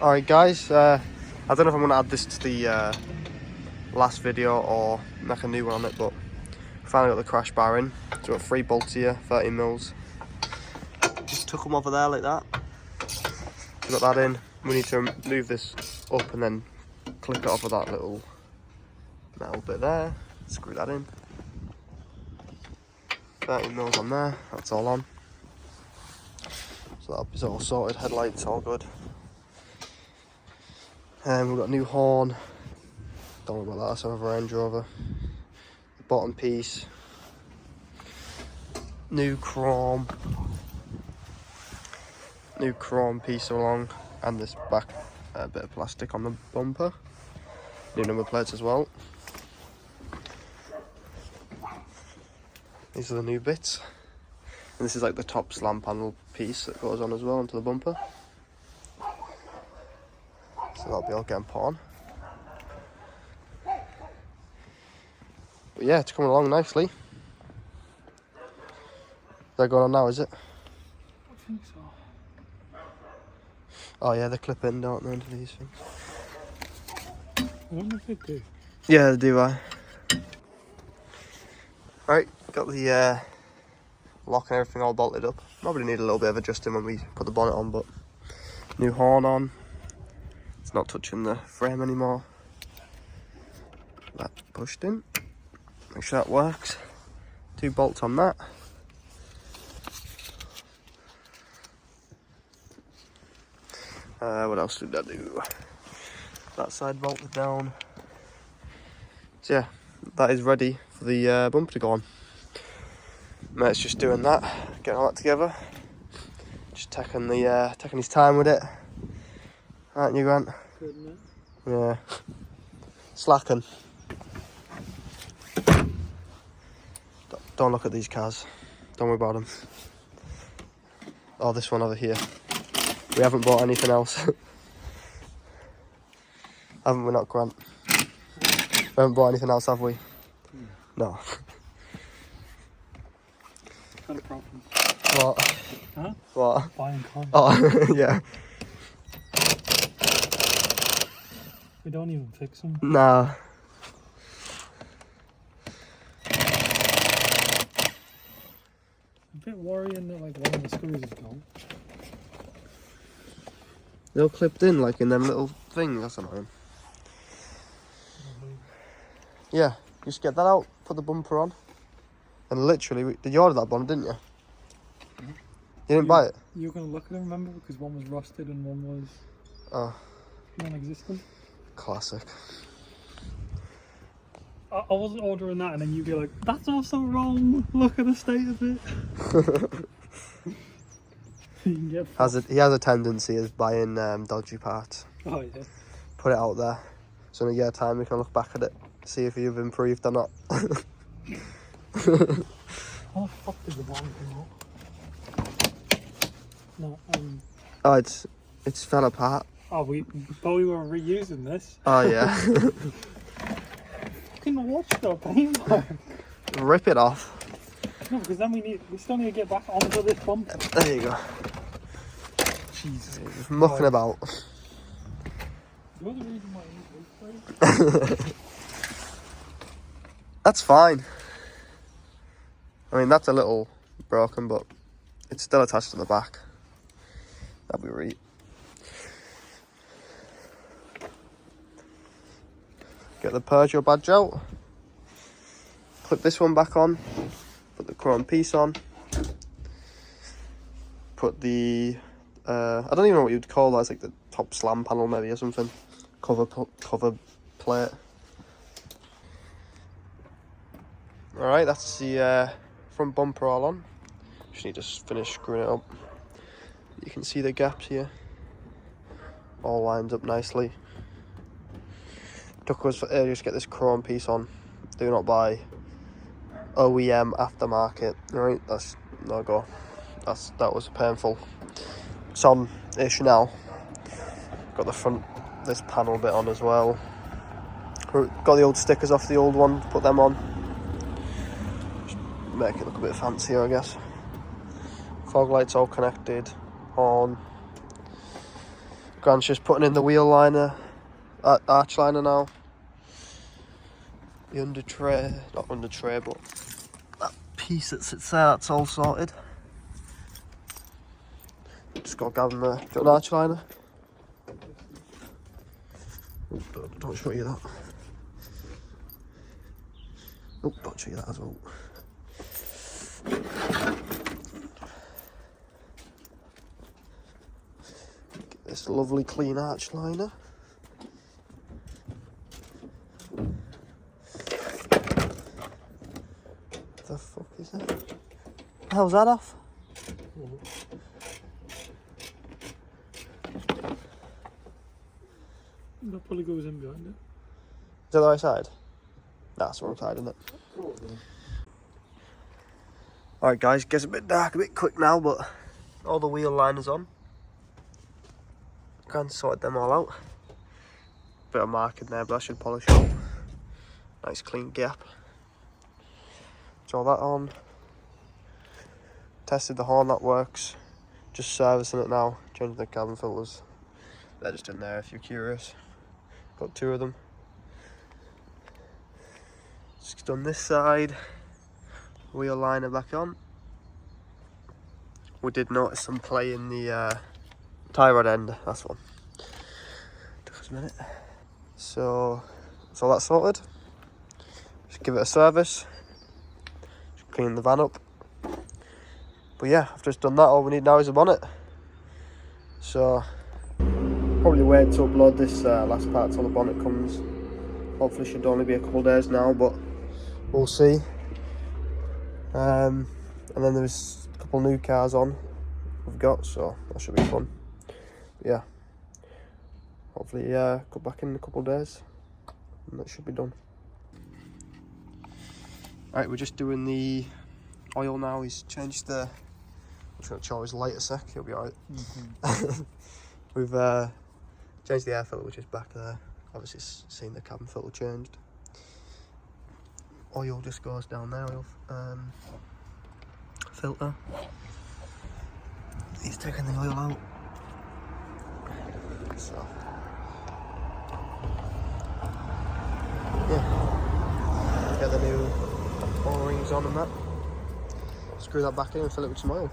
Alright guys, I don't know if I'm going to add this to the last video or make a new one on it, but finally got the crash bar in. So we've got 3 bolts here, 30 mils. Just took them over there like that. Got that in. We need to move this up and then clip it off of that little metal bit there. Screw that in. 30 mils on there, that's all on. So that's all sorted, headlights all good. And we've got a new horn. Don't worry about that, that's another Range Rover. The bottom piece. New chrome piece along, and this back bit of plastic on the bumper. New number plates as well. These are the new bits. And this is like the top slam panel piece that goes on as well onto the bumper. So that'll be all getting put on. But yeah, it's coming along nicely. Is that going on now, is it? I think so. Oh yeah, they clip in, don't they, into these things? I wonder if they do. Yeah, they do, Right, got the lock and everything all bolted up. Probably need a little bit of adjusting when we put the bonnet on, but new horn on. It's not touching the frame anymore. That pushed in. Make sure that works. 2 bolts on that. What else did I do? That side bolted down. So yeah, that is ready for the bumper to go on. Mate's just doing that, getting all that together. Just taking his time with it. Aren't you, Grant? Good, isn't it? Yeah. Slacking. Don't look at these cars. Don't worry about them. Oh, this one over here. We haven't bought anything else. Haven't we, not, Grant? We haven't bought anything else, have we? No. Got a problem. What? Huh? What? Buying cars. Oh, yeah. We don't even fix them. No. A bit worrying that like one of the screws is gone. They're all clipped in like in them little things, that's annoying. Yeah, just get that out, put the bumper on. And literally, did you order that bonnet, didn't you? Mm-hmm. You didn't buy it? You were going to look at them, remember? Because one was rusted and one was non-existent. Classic. I wasn't ordering that and then you'd be like, that's also wrong, look at the state of it. You can get He has a tendency of buying dodgy parts. Oh yeah. Put it out there. So in a year's time we can look back at it, see if you've improved or not. How the fuck did the bottom come up? No, Oh, it's fell apart. oh, we were reusing this. Oh yeah. Fucking watch the paintwork. Rip it off. No, because then we still need to get back onto this bumper. There you go. Jesus. Just mucking about. You're the reason why I need this place. That's fine. I mean, that's a little broken, but it's still attached to the back. That'll be right. Get the Peugeot badge out. Clip this one back on. Put the chrome piece on. Put the I don't even know what you'd call that. It's like the top slam panel maybe or something. Cover plate. Alright, that's the front bumper all on. Just need to finish screwing it up. You can see the gaps here. All lined up nicely. Took us for ages to get this chrome piece on. Do not buy OEM aftermarket. Right, that's no go. That was painful. It's on-ish now. Got the front, this panel bit on as well. Got the old stickers off the old one, put them on. Just make it look a bit fancier, I guess. Fog lights all connected, horn. Grant's just putting in the wheel liner, arch liner now. The under tray, not under tray, but that piece that sits there, that's all sorted. Just got Gavin the an arch liner. Don't show you that. Oh, don't show you that as well. Get this lovely clean arch liner. The fuck is that? How's that off? That probably goes in behind it. Is that the right side? Nah, it's the wrong side, isn't it? Alright guys, gets a bit dark, a bit quick now, but all the wheel liners on. Can't sort them all out. Bit of marking there, but I should polish up. Nice clean gap. So all that on. Tested the horn, that works. Just servicing it now, changing the cabin filters. They're just in there if you're curious. Got 2 of them. Just done this side. Wheel liner back on. We did notice some play in the tie rod end, that's one. Took us a minute. So that's sorted. Just give it a service. Just clean the van up. But yeah, I've just done that. All we need now is a bonnet. So probably wait to upload this last part till the bonnet comes. Hopefully should only be a couple of days now, but we'll see. And then there's a couple new cars on we've got, so that should be fun. But yeah, hopefully go back in a couple of days and that should be done. Right, we're just doing the oil now. He's changed the, I'm just going to show his light a sec, he'll be alright. We've changed the air filter, which is back there. Obviously seen the cabin filter changed. Oil just goes down there, oil filter. He's taking the oil out. So yeah, get the new O-rings on and that. Screw that back in and fill it with some oil.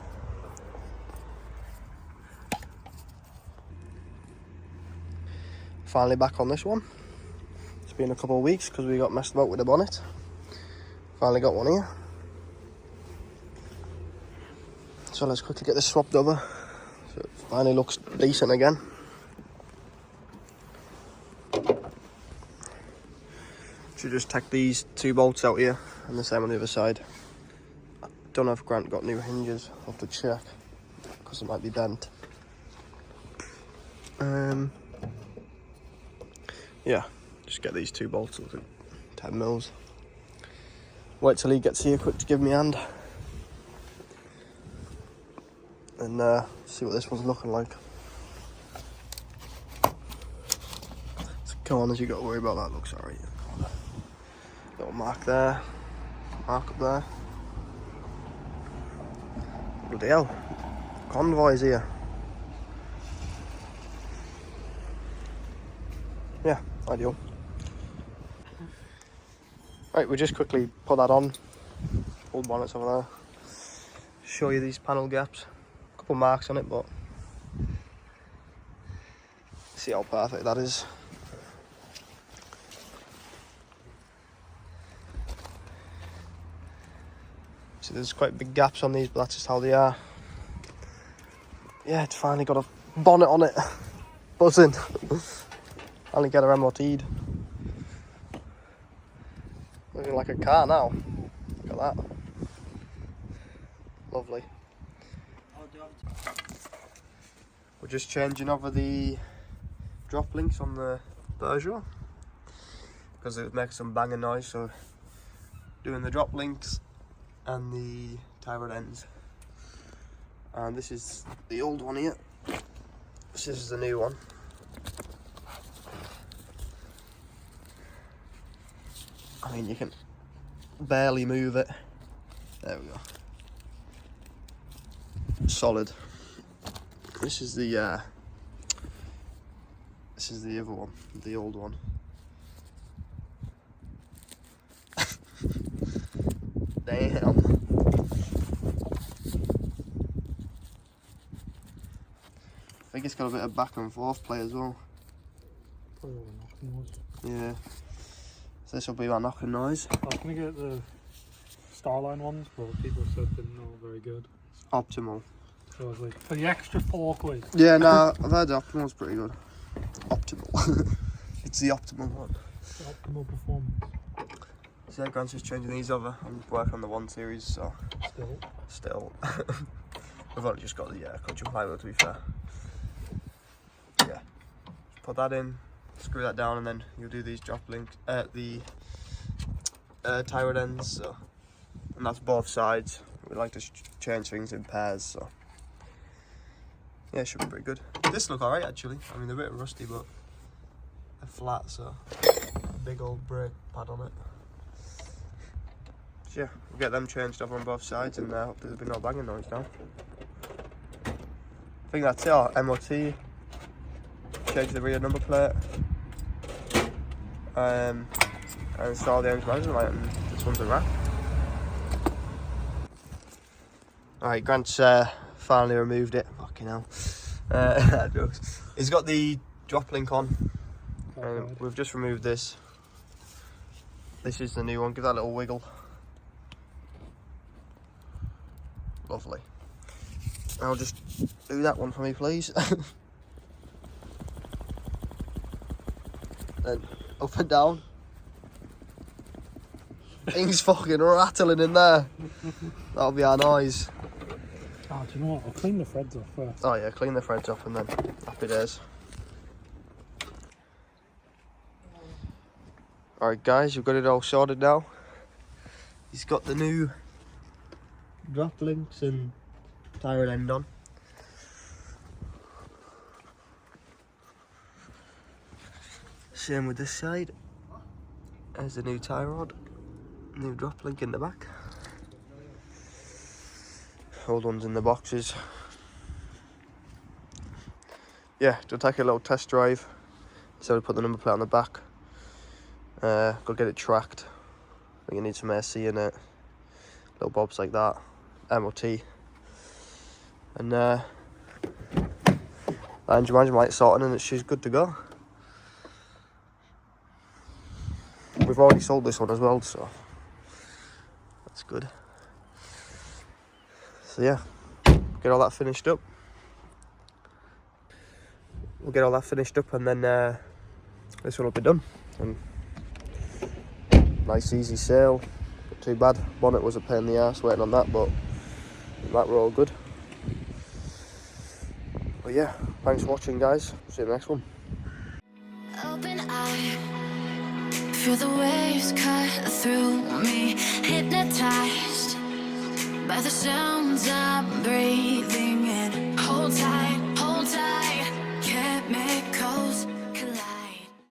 Finally back on this one. It's been a couple of weeks because we got messed about with the bonnet. Finally got one here. So let's quickly get this swapped over. So it finally looks decent again. Should just take these 2 bolts out here and the same on the other side. I don't know if Grant got new hinges. I'll have to check because it might be bent. Yeah, just get these 2 bolts at 10 mils. Wait till he gets here quick to give me a hand. And see what this one's looking like. So corners, you got to worry about that, looks alright. Little mark there, mark up there. Bloody hell, convoys here. Yeah, ideal. Right, we'll just quickly put that on. Old bonnets over there. Show you these panel gaps. A couple marks on it, but see how perfect that is. See, there's quite big gaps on these, but that's just how they are. Yeah, it's finally got a bonnet on it. Buzzing. Finally get her MOT'd. Looking like a car now. Look at that. Lovely. We're just changing over the drop links on the Peugeot because it makes some banging noise, so doing the drop links and the tie rod ends. And this is the old one here. This is the new one. I mean, you can barely move it. There we go. Solid. This is the This is the other one, the old one. Damn. I think it's got a bit of back and forth play as well. Probably all the knocking noise. Yeah. So this will be my knocking noise. I was going to get the Starline ones, but people said they're not very good. Optimal. So I was like, for the extra £4. Yeah, no, I've heard the Optimal's pretty good. Optimal. It's the optimal one. The optimal performance. So Grant's just changing these over. I'm working on the 1 series, so still. We've only just got the cushion plywood, to be fair. Yeah. Put that in, screw that down, and then you'll do these drop links, the tie rod ends. So, and that's both sides. We like to change things in pairs, so yeah, it should be pretty good. This look alright actually. I mean, they're a bit rusty, but they're flat, so big old brake pad on it. So yeah, we'll get them changed over on both sides, and hopefully there'll be no banging noise now. I think that's it. Our MOT. Change the rear number plate. And install the engine management light, and this one's a wrap. Alright, Grant's finally removed it. Fucking hell. Jokes. He's got the drop link on. We've just removed this. This is the new one. Give that a little wiggle. Lovely. I'll just do that one for me, please. Then up and down. Things fucking rattling in there. That'll be our noise. Oh, do you know what? I'll clean the threads off first. Oh yeah, clean the threads off and then happy days. Alright guys, we've got it all sorted now. He's got the new drop links and tyre end on. Same with this side. There's the new tie rod, new drop link in the back. Old ones in the boxes. Yeah, to take a little test drive. So we put the number plate on the back. Go get it tracked. I think you need some AC in it. Little bobs like that. MOT. And engine management light sorting, and she's good to go. We've already sold this one as well, so that's good. So yeah, get all that finished up. We'll get all that finished up, and then this one will be done. And nice easy sale, not too bad. Bonnet was a pain in the arse waiting on that, but that we're all good. But yeah, thanks for watching guys, see you in the next one. Open eye, feel the waves cut through me, hypnotized by the sounds I'm breathing in. Hold tight, can't make